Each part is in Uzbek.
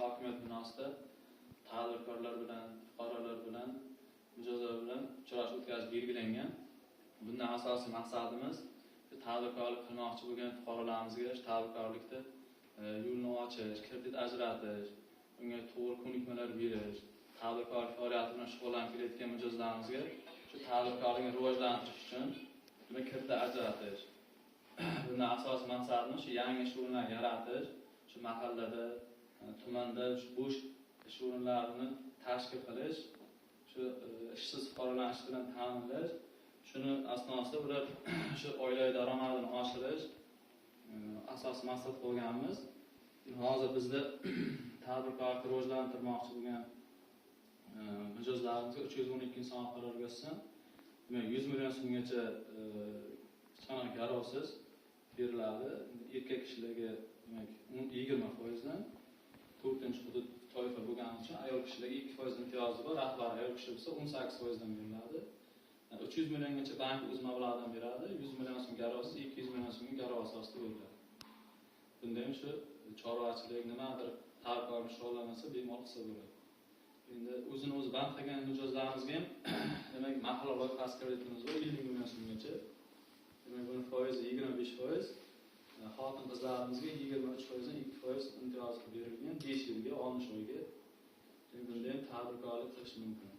hokimiyat binosida tadbirkorlar bilan, fuqarolar bilan, mijozlar bilan uchrashuv o'tkazib belgilangan. Bundan asosiy maqsadimiz tadbirkorlik qilmoqchi bo'lgan fuqarolarimizga tadbirkorlikda yo'lni ochish, kredit ajratish, unga to'g'ri ko'nikmalar berish, tadbirkorlik faoliyati bilan shug'ullanib kelayotgan mijozlarimizga shu tadbirkorlikni rivojlantirish uchun kredit ajratish. Bundan asosiy maqsadimiz shu yangi ish o'rinlarini yaratish, shu mahallada, tumanda shu bo'sh ish o'rinlarini tashkil qilish, shu ishsiz fuqarolarni bilan ta'minlash, shuni asnosida ular shu oilaviy daromadini oshirish asosiy maqsad qo'yganmiz. Hozir bizda tadbirkorlikni rivojlantirmoqchi bo'lgan mijozlarimizga 312 inson qaror bersin. 100 million so'mgacha kichkina garovsiz beriladi. Erkak kishilarga demak 20% dan 4-chi hudud toifa bo'lgani uchun ayol kishilarga 2% imtiyozi bor. Rahbar ayol kishi bo'lsa 18% dan beriladi. 300 milliongacha bank o'z mablag'idan beradi. 100 million so'm garovsiz, 200 million so'mga garov asosida beriladi. Bunda ham shu chorvachilik nimadir tadbirkorlik shug'ullanmasa bemalol qilsa bo'ladi. Endi o'zini o'zi band qilgan mijozlarimizga ham demak mahalla loyihasi kreditimiz bor 50 million so'mgacha. Demak buni foizi 25%, xotin qizlarimizga 23% dan 2% imtiyoz berilgan 5 yilga, 60 oyga. Bunda ham tadbirkorlik qilish mumkin.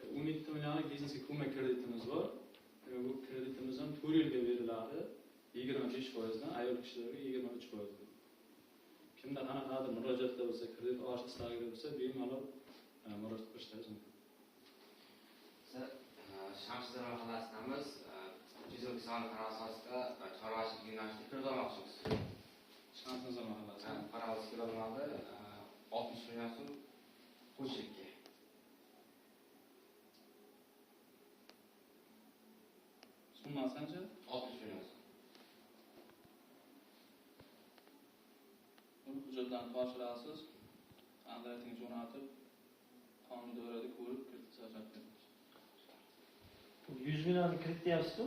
12 millionlik biznesga ko'mak kreditimiz bor. Bu kreditimiz ham 4 yilga beriladi. 25% dan ayol kishilarga 23%. Kimda qanaqadir murojaatda bo'lsa, kredit olish istagida bo'lsa, bemalol murojaat qilishingiz mumkin. Siz Shamsiddin mahallasimiz 302 son asosida chorvachilik yo'nalishida kredit olmoqchimiz. Shamsiddin mahallasi. Qarorsiz kredit olmoqda 60 million so'm qo'shimga. Summasi qancha? 60 million so'm. Buni hujjatlarni topshirasiz. Qanday jo'natib, qonun doirasida ko'rib kredit ajratib beramiz. 100 million kredit deyapsiz-ku?